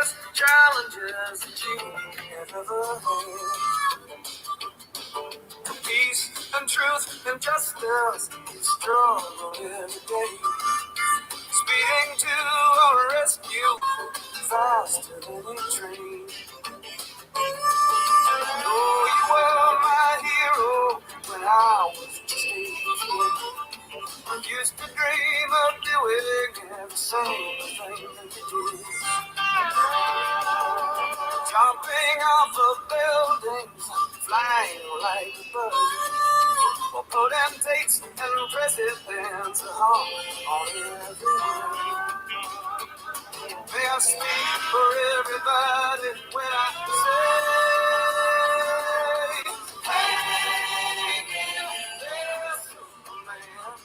best challenges that you have ever had. Peace and truth and justice, you struggle every day. Speeding to our rescue, faster than a train. Oh, you were my hero when I was just 18. I used to dream of doing every single thing that you did. Jumping off of buildings, flying like a bird. For potentates and presidents on every word. May I speak for everybody when I say, hey, there's Superman.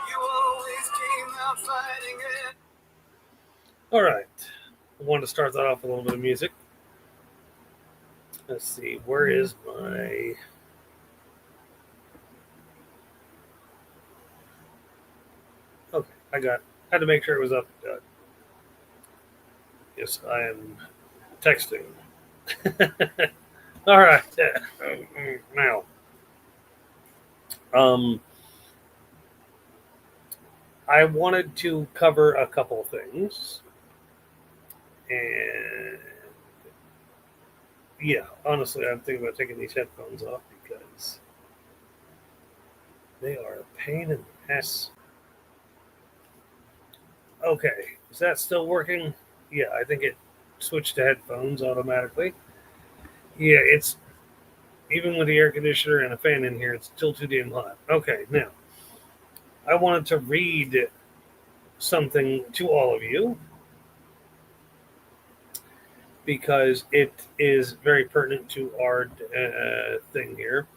You always came out fighting it. All right. I want to start that off with a little bit of music. Let's see. Where is my... Okay. Had to make sure it was up. Yes, I am texting. All right. Now, I wanted to cover a couple things, and yeah, honestly, I'm thinking about taking these headphones off because they are a pain in the ass. Okay, is that still working? Yeah, I think it switched to headphones automatically. Yeah, it's even with the air conditioner and a fan in here, it's still too damn hot. Okay, now I wanted to read something to all of you because it is very pertinent to our thing here.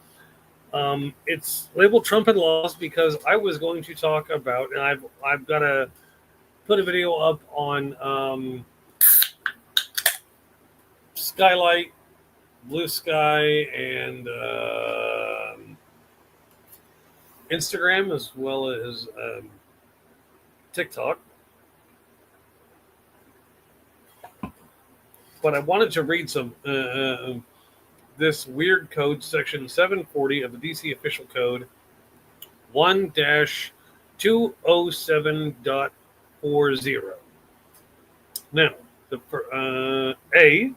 It's labeled Trump and laws because I was going to talk about, and I've got to put a video up on Skylight, Blue Sky, and Instagram, as well as TikTok. But I wanted to read some this weird code, section 740 of the DC official code 1-207.40. Now, A,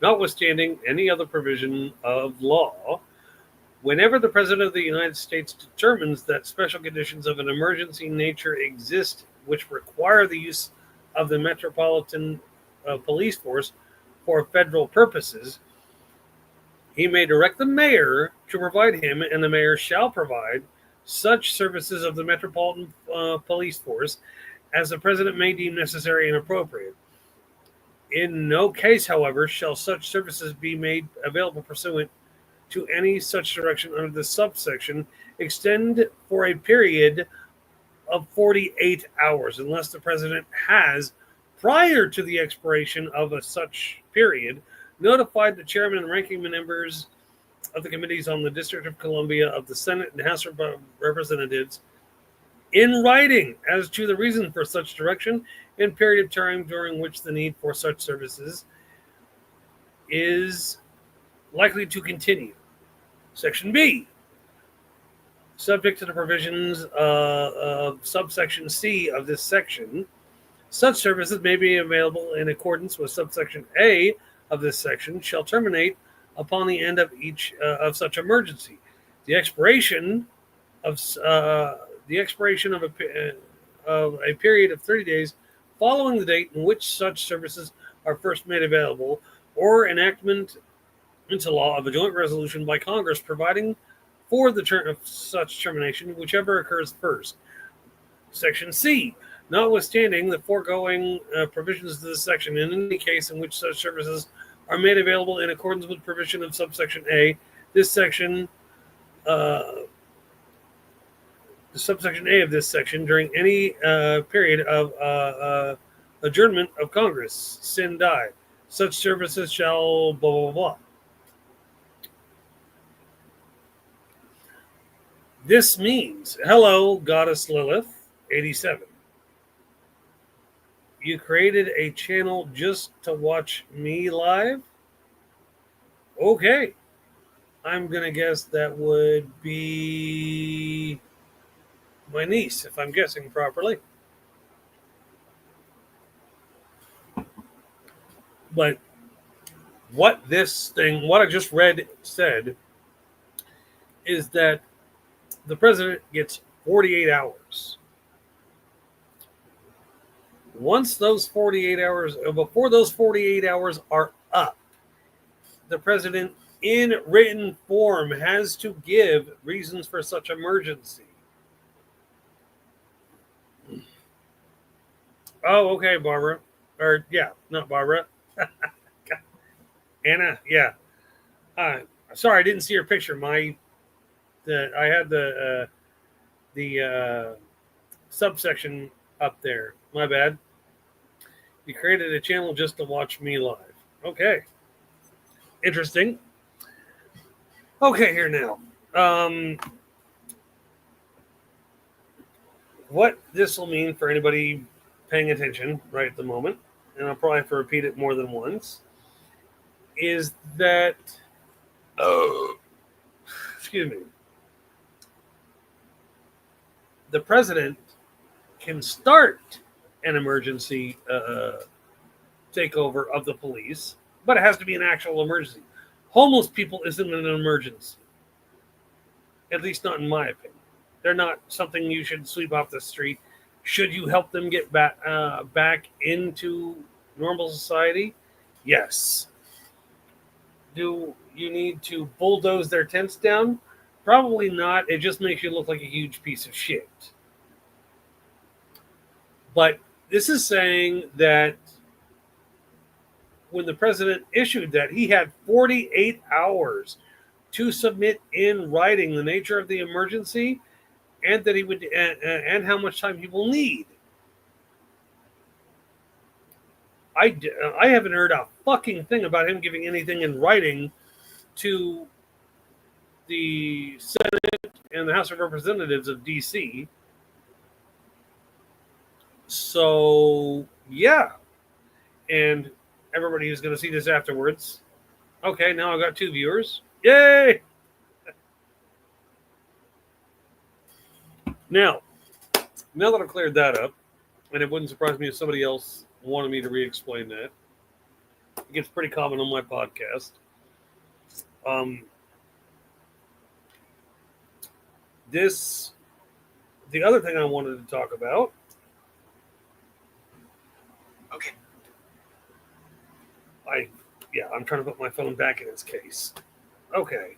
notwithstanding any other provision of law, whenever the President of the United States determines that special conditions of an emergency nature exist which require the use of the Metropolitan Police Force for federal purposes, he may direct the mayor to provide him, and the mayor shall provide such services of the Metropolitan Police Force as the President may deem necessary and appropriate. In no case, however, shall such services be made available pursuant to any such direction under this subsection extend for a period of 48 hours, unless the President has, prior to the expiration of such period, notified the chairman and ranking members of the committees on the District of Columbia of the Senate and House of Representatives in writing as to the reason for such direction and period of time during which the need for such services is likely to continue. Section B, subject to the provisions of subsection C of this section, such services may be available in accordance with subsection A of this section shall terminate upon the end of each of such emergency. The expiration of a period of 30 days following the date in which such services are first made available, or enactment into law of a joint resolution by Congress providing for the term of such termination, whichever occurs first. Section C, notwithstanding the foregoing provisions of this section, in any case in which such services are made available in accordance with provision of subsection A, this section, the subsection A of this section, during any period of adjournment of Congress, sin die, such services shall blah, blah, blah. This means, hello, Goddess Lilith, 87. You created a channel just to watch me live? Okay. I'm going to guess that would be my niece, if I'm guessing properly. But what I just read said is that the president gets 48 hours. Once those 48 hours, before those 48 hours are up, the president in written form has to give reasons for such emergency. Oh, okay, Barbara. Or, yeah, not Barbara. Anna, yeah. Uh, Sorry, I didn't see your picture. I had the subsection up there. My bad. You created a channel just to watch me live. Okay, interesting. Okay, here now. What this will mean for anybody paying attention right at the moment, and I'll probably have to repeat it more than once, is that excuse me, the president can start an emergency takeover of the police, but it has to be an actual emergency. Homeless people isn't an emergency, at least not in my opinion. They're not something you should sweep off the street. Should you help them get back into normal society? Yes. Do you need to bulldoze their tents down? Probably not. It just makes you look like a huge piece of shit. But this is saying that when the president issued that, he had 48 hours to submit in writing the nature of the emergency and that he would and how much time he will need. I haven't heard a fucking thing about him giving anything in writing to the Senate and the House of Representatives of DC. So yeah, and everybody who's going to see this afterwards. Okay, now I've got 2 viewers. Yay! Now that I've cleared that up, and it wouldn't surprise me if somebody else wanted me to re-explain that. It gets pretty common on my podcast. The other thing I wanted to talk about. Okay. I'm trying to put my phone back in its case. Okay.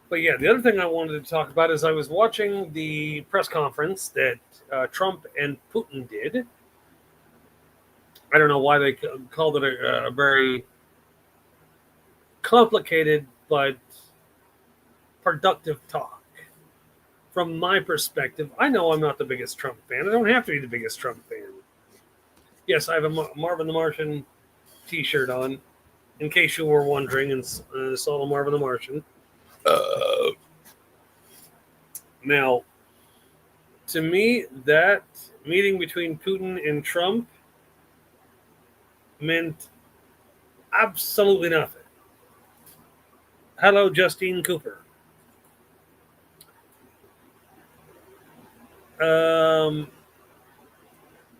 But yeah, the other thing I wanted to talk about is I was watching the press conference that Trump and Putin did. I don't know why they called it a very complicated but productive talk. From my perspective, I know I'm not the biggest Trump fan. I don't have to be the biggest Trump fan. Yes, I have a Marvin the Martian t-shirt on, in case you were wondering, and saw the Marvin the Martian. Now, to me, that meeting between Putin and Trump meant absolutely nothing. Hello, Justine Cooper.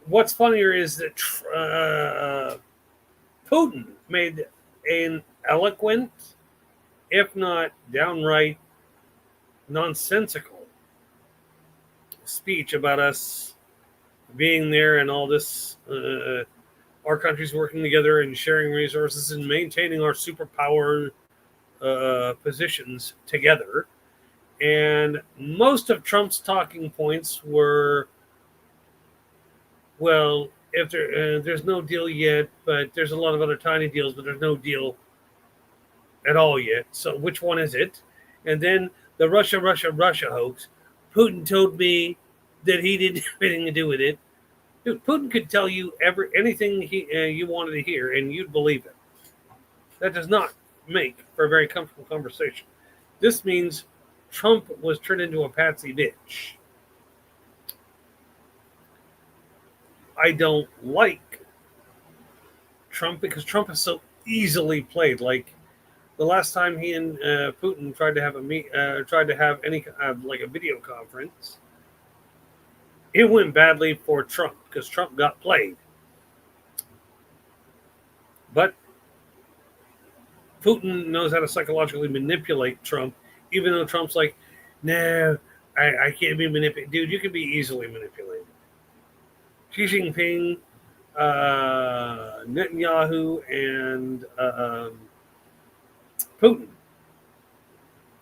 What's funnier is that Putin made an eloquent, if not downright nonsensical, speech about us being there and all this, our countries working together and sharing resources and maintaining our superpower positions together. And most of Trump's talking points were, well, if there's no deal yet, but there's a lot of other tiny deals, but there's no deal at all yet. So which one is it? And then the Russia hoax. Putin told me that he didn't have anything to do with it. Dude, Putin could tell you anything you wanted to hear, and you'd believe it. That does not make for a very comfortable conversation. This means Trump was turned into a patsy bitch. I don't like Trump because Trump is so easily played. Like the last time he and Putin tried to have any like a video conference, it went badly for Trump because Trump got played. But Putin knows how to psychologically manipulate Trump, even though Trump's like, no, I can't be manipulated. Dude, you can be easily manipulated. Xi Jinping, Netanyahu, and Putin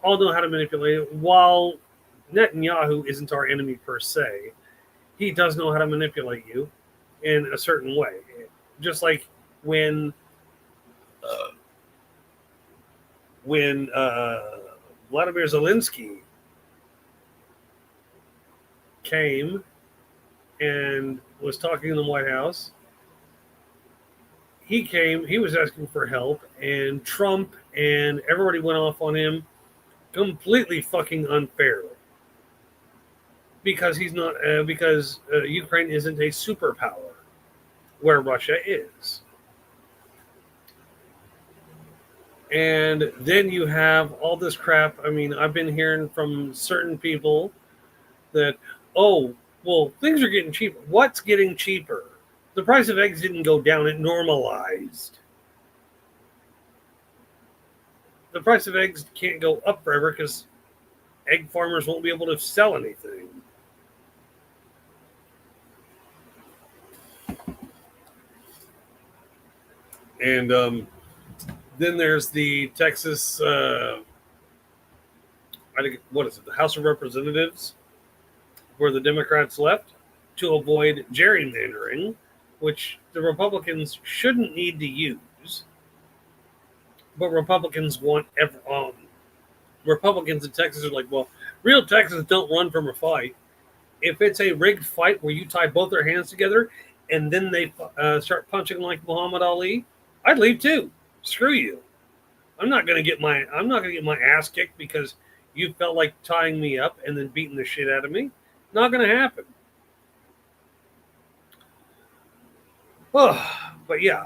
all know how to manipulate it. While Netanyahu isn't our enemy per se, he does know how to manipulate you in a certain way. Just like when uh, when Vladimir Zelensky came and was talking in the White House, he was asking for help, and Trump and everybody went off on him completely fucking unfairly because Ukraine isn't a superpower where Russia is. And then you have all this crap. I mean, I've been hearing from certain people that, oh, well, things are getting cheaper. What's getting cheaper? The price of eggs didn't go down, it normalized. The price of eggs can't go up forever because egg farmers won't be able to sell anything. And then there's the Texas, I think, what is it, the House of Representatives, where the Democrats left to avoid gerrymandering, which the Republicans shouldn't need to use, but Republicans want Republicans in Texas are like, well, real Texans don't run from a fight. If it's a rigged fight where you tie both their hands together and then they start punching like Muhammad Ali, I'd leave too. Screw you. I'm not gonna get my ass kicked because you felt like tying me up and then beating the shit out of me. Not gonna happen. Oh, but yeah,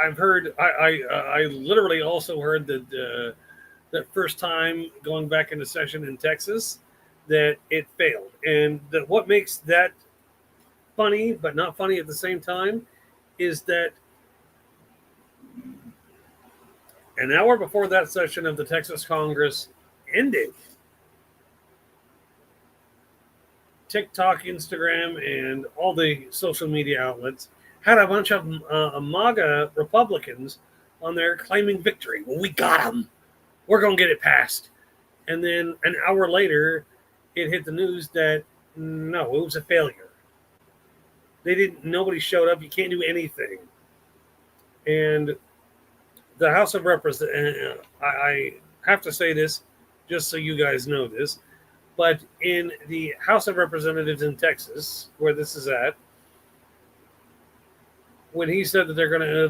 I've heard. I literally also heard that that first time going back into session in Texas, that it failed, and that what makes that funny but not funny at the same time is that an hour before that session of the Texas Congress ended, TikTok, Instagram, and all the social media outlets had a bunch of MAGA Republicans on there claiming victory. Well, we got them. We're going to get it passed. And then an hour later, it hit the news that no, it was a failure. They didn't. Nobody showed up. You can't do anything. And the House of Representatives. I have to say this, just so you guys know this. But in the House of Representatives in Texas, where this is at, when he said that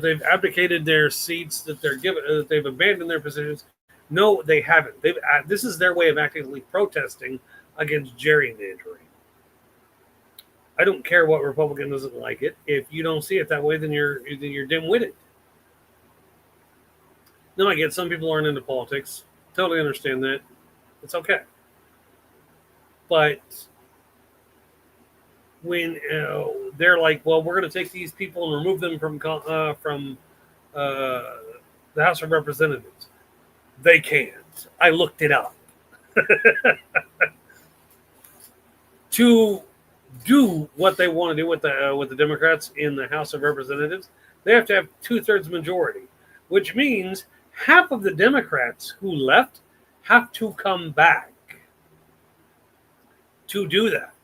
they've abdicated their seats, that they've abandoned their positions. No, they haven't. This is their way of actively protesting against gerrymandering. I don't care what Republican doesn't like it. If you don't see it that way, then you're dim-witted. No, I get some people aren't into politics. Totally understand that. It's okay. But when they're like, well, we're going to take these people and remove them from the House of Representatives, they can't. I looked it up. To do what they want to do with the Democrats in the House of Representatives, they have to have 2/3 majority, which means half of the Democrats who left have to come back to do that.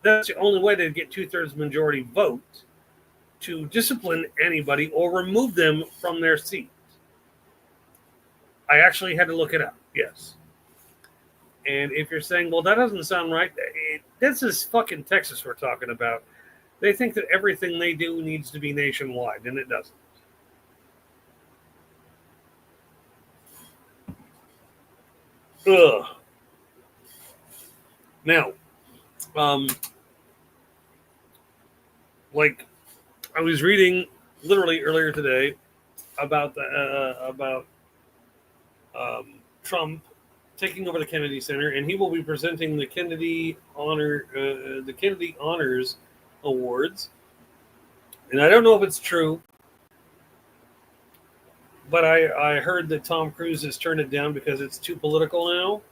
That's the only way to get 2/3 majority vote to discipline anybody or remove them from their seat. I actually had to look it up. Yes. And if you're saying, well, that doesn't sound right, this is fucking Texas we're talking about. They think that everything they do needs to be nationwide, and it doesn't. Ugh. Now, um, like I was reading literally earlier today about Trump taking over the Kennedy Center, and he will be presenting the Kennedy Honors Awards. And I don't know if it's true, but I heard that Tom Cruise has turned it down because it's too political now.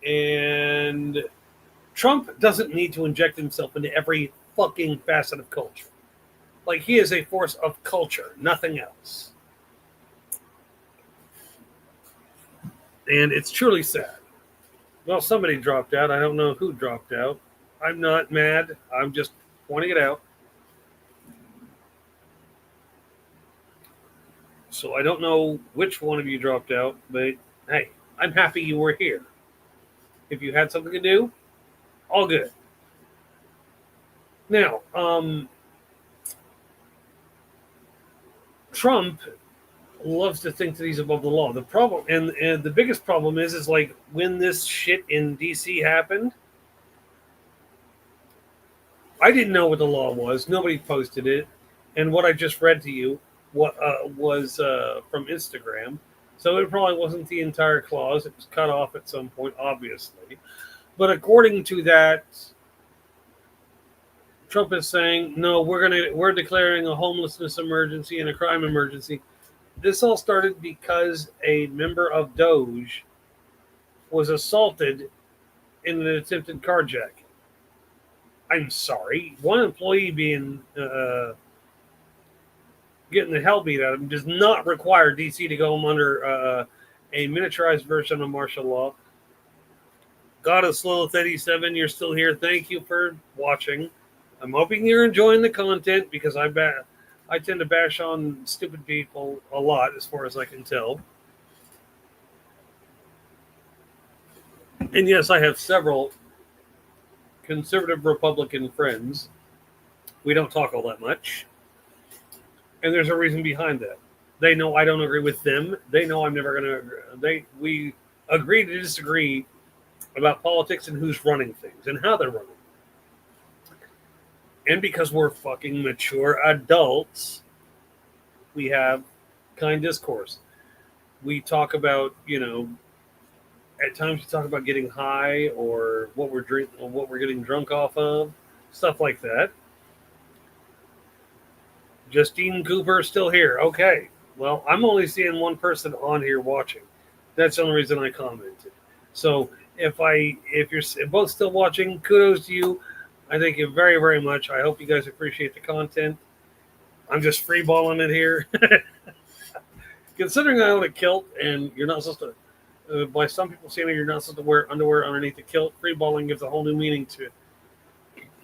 And Trump doesn't need to inject himself into every fucking facet of culture. Like, he is a force of culture, nothing else. And it's truly sad. Well, somebody dropped out. I don't know who dropped out. I'm not mad. I'm just pointing it out. So I don't know which one of you dropped out, but hey, I'm happy you were here. If you had something to do, all good. Now, Trump loves to think that he's above the law. The problem, and the biggest problem is like when this shit in DC happened, I didn't know what the law was. Nobody posted it, and what I just read to you was from Instagram. So it probably wasn't the entire clause. It was cut off at some point, obviously. But according to that, Trump is saying, no, we're declaring a homelessness emergency and a crime emergency. This all started because a member of Doge was assaulted in an attempted carjacking. I'm sorry, one employee being getting the hell beat out of him does not require DC to go under a miniaturized version of martial law. God of Sloth 87, you're still here. Thank you for watching. I'm hoping you're enjoying the content because I tend to bash on stupid people a lot, as far as I can tell. And yes, I have several conservative Republican friends. We don't talk all that much. And there's a reason behind that. They know I don't agree with them. They know I'm never going to agree. We agree to disagree about politics and who's running things and how they're running. And because we're fucking mature adults, we have kind discourse. We talk about, at times we talk about getting high or what we're getting drunk off of, stuff like that. Justine Cooper still here. Okay. Well, I'm only seeing one person on here watching. That's the only reason I commented. So if you're both still watching, kudos to you. I thank you very, very much. I hope you guys appreciate the content. I'm just freeballing it here. Considering I own a kilt and you're not supposed to, by some people saying you're not supposed to wear underwear underneath the kilt, freeballing gives a whole new meaning to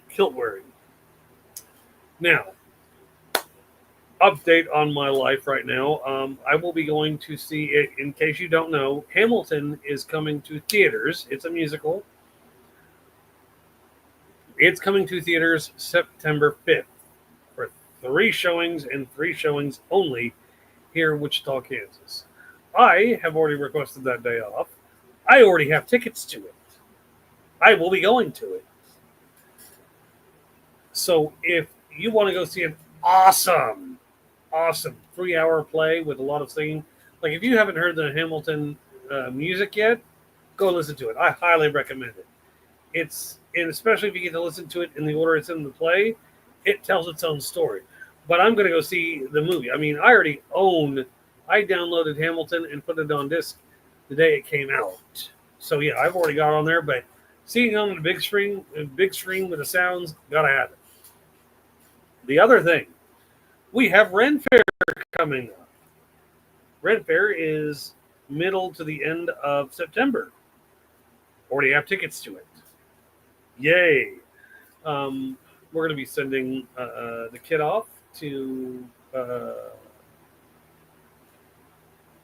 kilt wearing. Now, update on my life right now. I will be going to see it. In case you don't know, Hamilton is coming to theaters. It's a musical. It's coming to theaters September 5th for 3 showings and 3 showings only here in Wichita, Kansas. I have already requested that day off. I already have tickets to it. I will be going to it. So if you want to go see an awesome 3-hour play with a lot of singing, like if you haven't heard the Hamilton music yet, go listen to it. I highly recommend it. And especially if you get to listen to it in the order it's in the play, it tells its own story. But I'm going to go see the movie. I mean, I downloaded Hamilton and put it on disc the day it came out. So yeah, I've already got it on there, but seeing it on the big screen with the sounds, gotta have it. The other thing, we have Ren Fair coming up. Ren Fair is middle to the end of September. Already have tickets to it. Yay! We're going to be sending the kid off to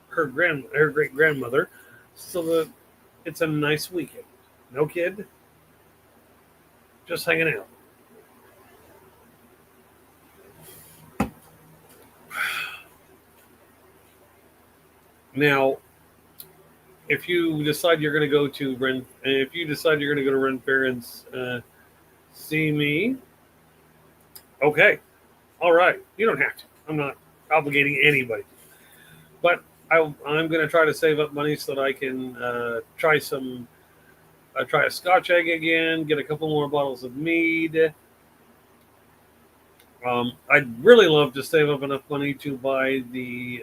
her great grandmother, so that it's a nice weekend. No kid, just hanging out. Now, if you decide you're going to go to Ren Fair and see me, okay, all right. You don't have to. I'm not obligating anybody, but I'm going to try to save up money so that I can try a Scotch egg again, get a couple more bottles of mead. I'd really love to save up enough money to buy the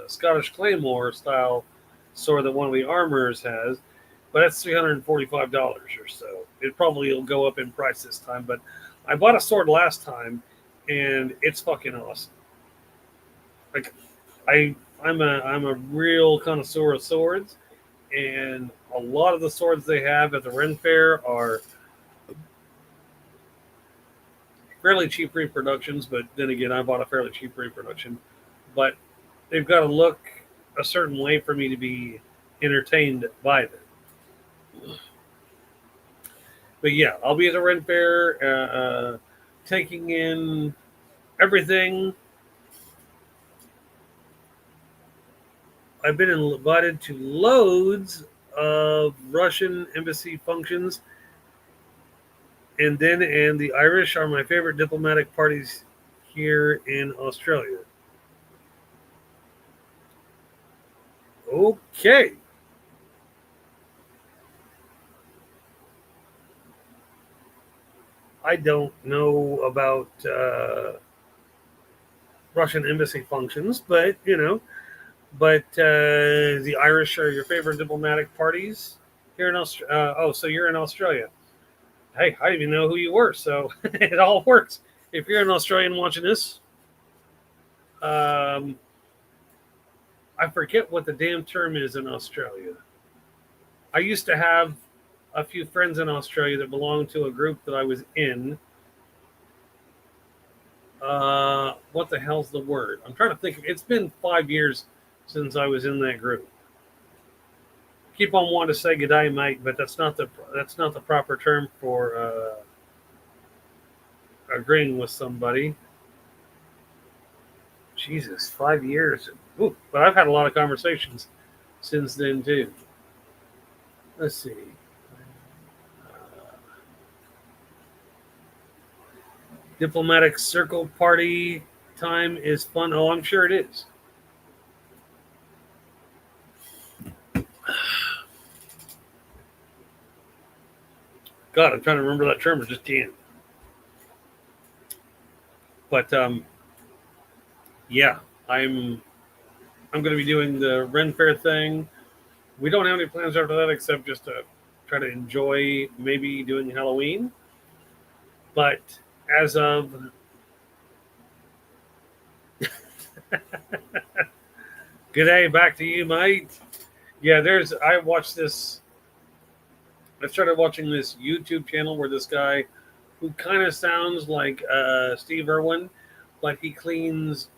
Scottish Claymore style sword that one of the armorers has, but that's $345 or so. It probably will go up in price this time, but I bought a sword last time, and it's fucking awesome. Like, I'm a real connoisseur of swords, and a lot of the swords they have at the Ren Fair are fairly cheap reproductions, but then again, I bought a fairly cheap reproduction. But they've got to look a certain way for me to be entertained by them. But yeah, I'll be at the Ren Fair, taking in everything. I've been invited to loads of Russian embassy functions, and the Irish are my favorite diplomatic parties here in Australia. Okay. I don't know about Russian embassy functions, but the Irish are your favorite diplomatic parties here in Australia. So you're in Australia. Hey, I didn't even know who you were, so it all works. If you're an Australian watching this, um, I forget what the damn term is in Australia. I used to have a few friends in Australia that belonged to a group that I was in. What the hell's the word? I'm trying to think. It's been 5 years since I was in that group. Keep on wanting to say good day, mate, but that's not the proper term for agreeing with somebody. Jesus, 5 years. Ooh, but I've had a lot of conversations since then too. Let's see. Diplomatic circle party time is fun. Oh, I'm sure it is. God, I'm trying to remember that term. I just can't. But yeah, I'm going to be doing the Ren Fair thing. We don't have any plans after that except just to try to enjoy maybe doing Halloween. But as of good day, back to you, mate. Yeah, I started watching this YouTube channel where this guy who kind of sounds like Steve Irwin, but he cleans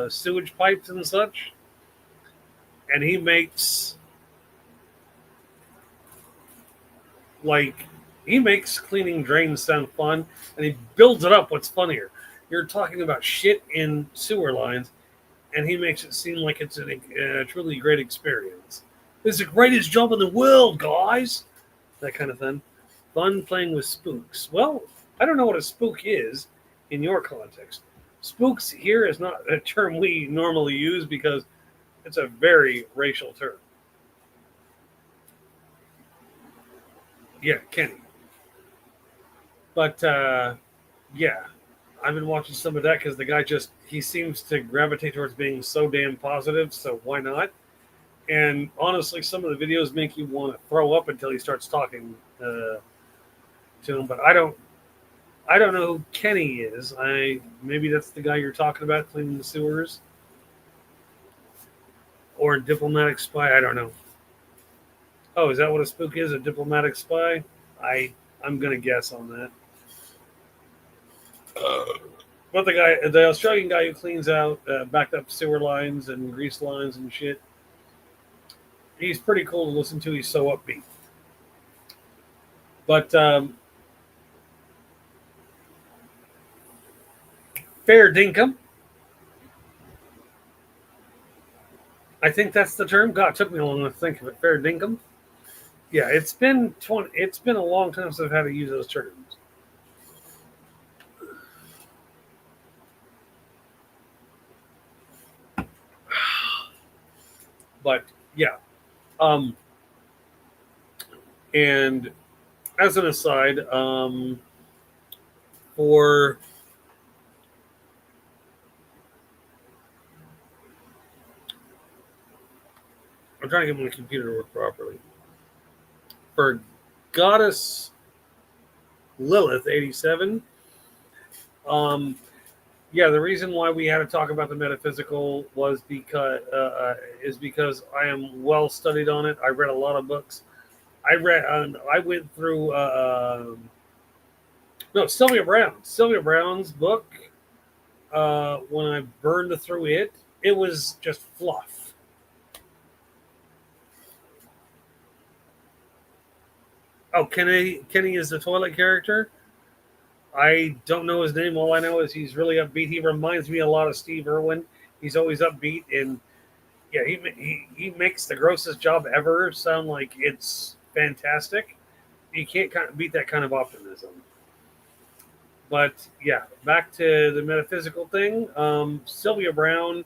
sewage pipes and such. And like he makes cleaning drains sound fun, and he builds it up. What's funnier, you're talking about shit in sewer lines, and he makes it seem like it's a truly great experience. It's the greatest job in the world, guys. That kind of thing. Fun playing with spooks. Well, I don't know what a spook is in your context. Spooks here is not a term we normally use because it's a very racial term. Yeah, Kenny. But yeah, I've been watching some of that because the guy he seems to gravitate towards being so damn positive. So why not? And honestly, some of the videos make you want to throw up until he starts talking to him. But I don't know who Kenny is. Maybe that's the guy you're talking about cleaning the sewers, or a diplomatic spy. I don't know. Oh, is that what a spook is? A diplomatic spy? I'm gonna guess on that. But the Australian guy who cleans out backed up sewer lines and grease lines and shit, he's pretty cool to listen to. He's so upbeat. But fair dinkum. I think that's the term. God, it took me a long time to think of it. Fair dinkum. Yeah, it's been 20. It's been a long time since I've had to use those terms. But yeah, um, and as an aside, for I'm trying to get my computer to work properly. For Goddess Lilith 87, um, yeah, the reason why we had to talk about the metaphysical was because I am well studied on it. I read a lot of books. I went through no Sylvia Brown. Sylvia Brown's book. When I burned through it, it was just fluff. Oh, Kenny is the toilet character. I don't know his name. All I know is he's really upbeat. He reminds me a lot of Steve Irwin. He's always upbeat, and yeah, he makes the grossest job ever sound like it's fantastic. You can't kind of beat that kind of optimism. But yeah, back to the metaphysical thing. Sylvia Brown,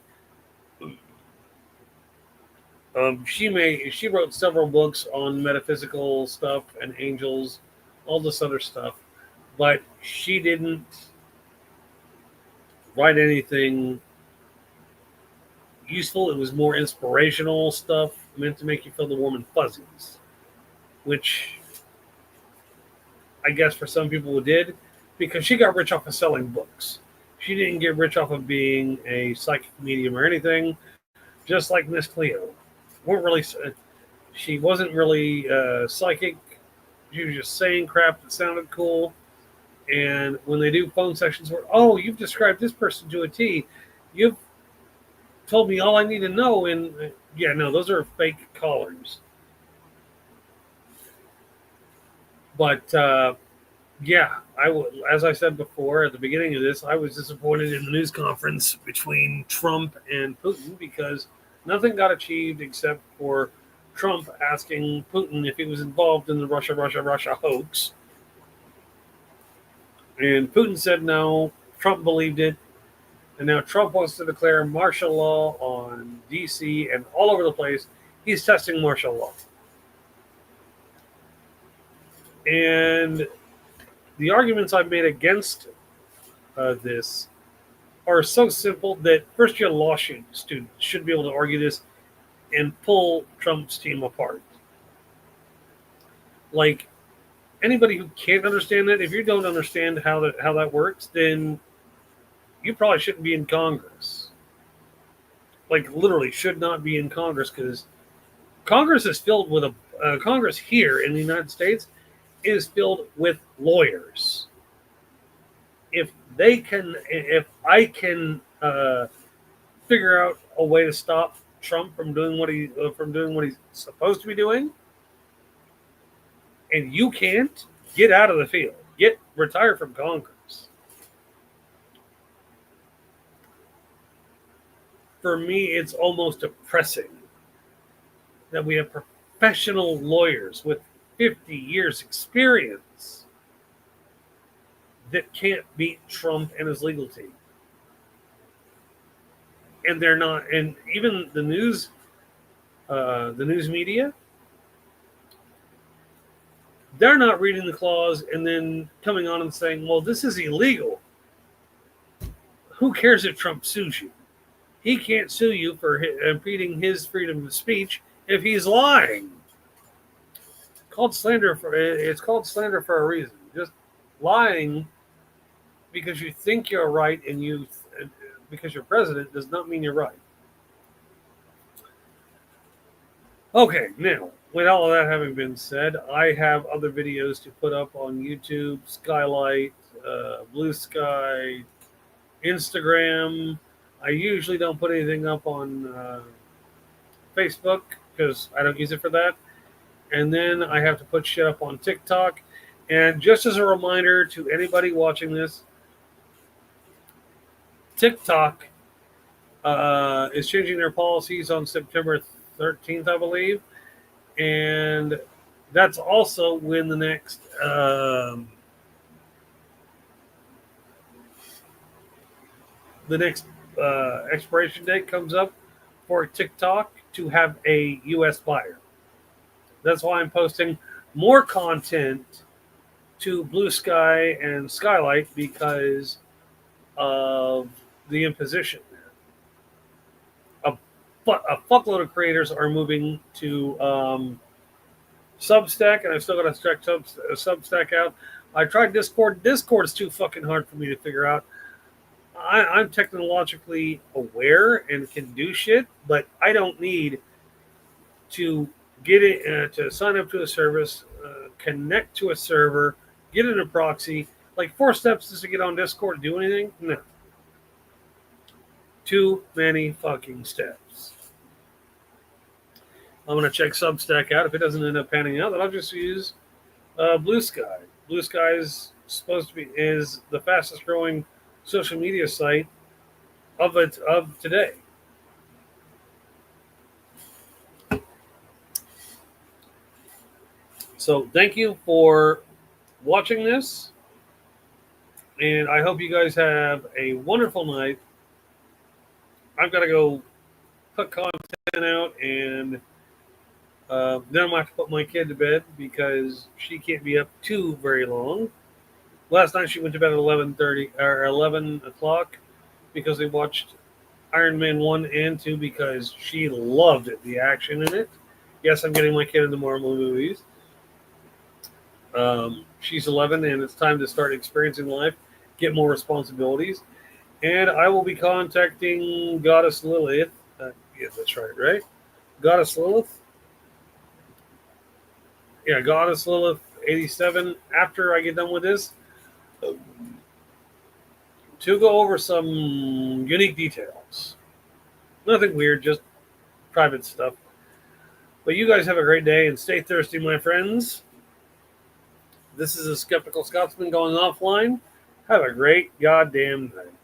she wrote several books on metaphysical stuff and angels, all this other stuff, but she didn't write anything useful. It was more inspirational stuff meant to make you feel the warm and fuzzies, which I guess for some people it did, because she got rich off of selling books. She didn't get rich off of being a psychic medium or anything. Just like Miss Cleo, weren't really. She wasn't really psychic. She was just saying crap that sounded cool. And when they do phone sessions where, oh, you've described this person to a T, you've told me all I need to know. And yeah, no, those are fake callers. But yeah, as I said before at the beginning of this, I was disappointed in the news conference between Trump and Putin because nothing got achieved except for Trump asking Putin if he was involved in the Russia hoax. And Putin said no. Trump believed it. And now Trump wants to declare martial law on DC and all over the place. He's testing martial law. And the arguments I've made against this are so simple that first year law students should be able to argue this and pull Trump's team apart. Like anybody who can't understand that, if you don't understand how that works, then you probably shouldn't be in Congress. Like literally should not be in Congress, because Congress is filled with Congress here in the United States is filled with lawyers. If I can figure out a way to stop Trump from doing what he's supposed to be doing, and you can't, get out of the field, retire from Congress. For me, it's almost depressing that we have professional lawyers with 50 years experience that can't beat Trump and his legal team. And they're not, and even the news media, they're not reading the clause and then coming on and saying, well, this is illegal. Who cares if Trump sues you? He can't sue you for impeding his freedom of speech if he's lying. It's called slander for a reason. Just lying because you think you're right and because you're president does not mean you're right. Okay, now with all of that having been said, I have other videos to put up on YouTube, Skylight, Blue Sky, Instagram. I usually don't put anything up on Facebook because I don't use it for that. And then I have to put shit up on TikTok. And just as a reminder to anybody watching this, TikTok is changing their policies on September 13th, I believe, and that's also when the next expiration date comes up for TikTok to have a U.S. buyer. That's why I'm posting more content to Blue Sky and Skylight because of the imposition there. A fuckload of creators are moving to Substack, and I've still got to check Substack out. I tried Discord. Discord is too fucking hard for me to figure out. I'm technologically aware and can do shit, but I don't need to get it to sign up to a service, connect to a server, get in a proxy. Like 4 steps just to get on Discord and do anything? No. Too many fucking steps. I'm gonna check Substack out. If it doesn't end up panning out, then I'll just use Blue Sky. Blue Sky is the fastest growing social media site of today. So thank you for watching this, and I hope you guys have a wonderful night. I've got to go put content out, and then I'm going to have to put my kid to bed because she can't be up too very long. Last night she went to bed at 11:30 or 11 o'clock because they watched Iron Man 1 and 2 because she loved it, the action in it. Yes, I'm getting my kid into Marvel movies. She's 11 and it's time to start experiencing life, get more responsibilities. And I will be contacting Goddess Lilith. Yeah, that's right? Goddess Lilith? Yeah, Goddess Lilith 87 after I get done with this to go over some unique details. Nothing weird, just private stuff. But you guys have a great day and stay thirsty, my friends. This is a Skeptical Scotsman going offline. Have a great goddamn night.